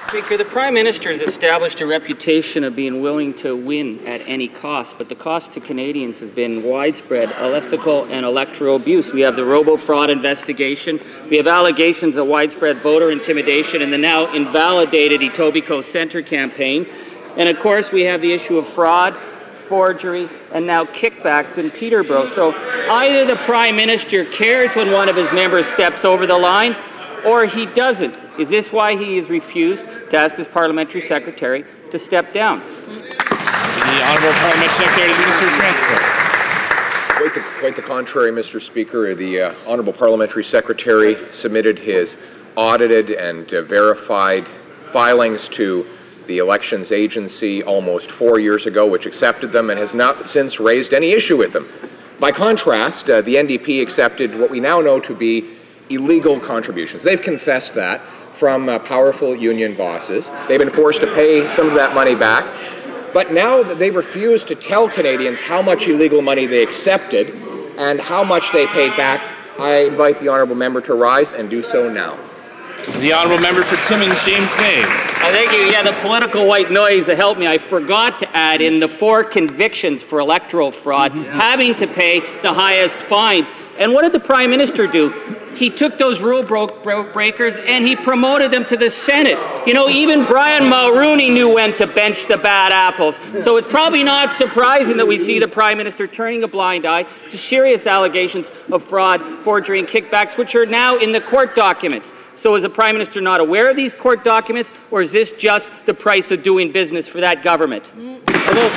Speaker, the Prime Minister has established a reputation of being willing to win at any cost, but the cost to Canadians has been widespread unethical and electoral abuse. We have the robo-fraud investigation, we have allegations of widespread voter intimidation and the now invalidated Etobicoke Centre campaign, and of course we have the issue of fraud, forgery, and now kickbacks in Peterborough. So either the Prime Minister cares when one of his members steps over the line, or he doesn't. Is this why he has refused to ask his parliamentary secretary to step down? The Honourable Parliamentary Secretary to the Minister of Transport. Quite the contrary, Mr. Speaker. The Honourable Parliamentary Secretary submitted his audited and verified filings to the Elections Agency almost 4 years ago, which accepted them and has not since raised any issue with them. By contrast, the NDP accepted what we now know to be illegal contributions. They've confessed that from powerful union bosses. They've been forced to pay some of that money back. But now that they refuse to tell Canadians how much illegal money they accepted and how much they paid back, I invite the honourable member to rise and do so now. The honourable member for Timmins, James Bay. Thank you. Yeah, the political white noise that helped me. I forgot to add in the 4 convictions for electoral fraud, having to pay the highest fines. And what did the Prime Minister do? He took those rule breakers and he promoted them to the Senate. You know, even Brian Mulroney knew when to bench the bad apples. So it's probably not surprising that we see the Prime Minister turning a blind eye to serious allegations of fraud, forgery, and kickbacks, which are now in the court documents. So is the Prime Minister not aware of these court documents, or is this just the price of doing business for that government? The Honourable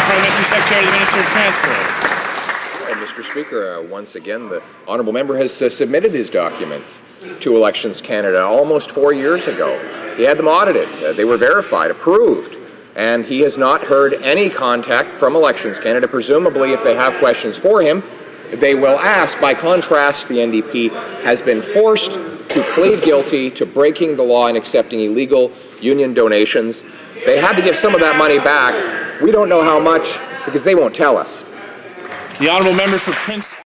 Parliamentary Secretary to the Minister of Transport. Mr. Speaker, once again, the honourable member has submitted his documents to Elections Canada almost 4 years ago. He had them audited. They were verified, approved, and he has not heard any contact from Elections Canada. Presumably, if they have questions for him, they will ask. By contrast, the NDP has been forced to plead guilty to breaking the law and accepting illegal union donations. They had to give some of that money back. We don't know how much because they won't tell us. The honourable member for Prince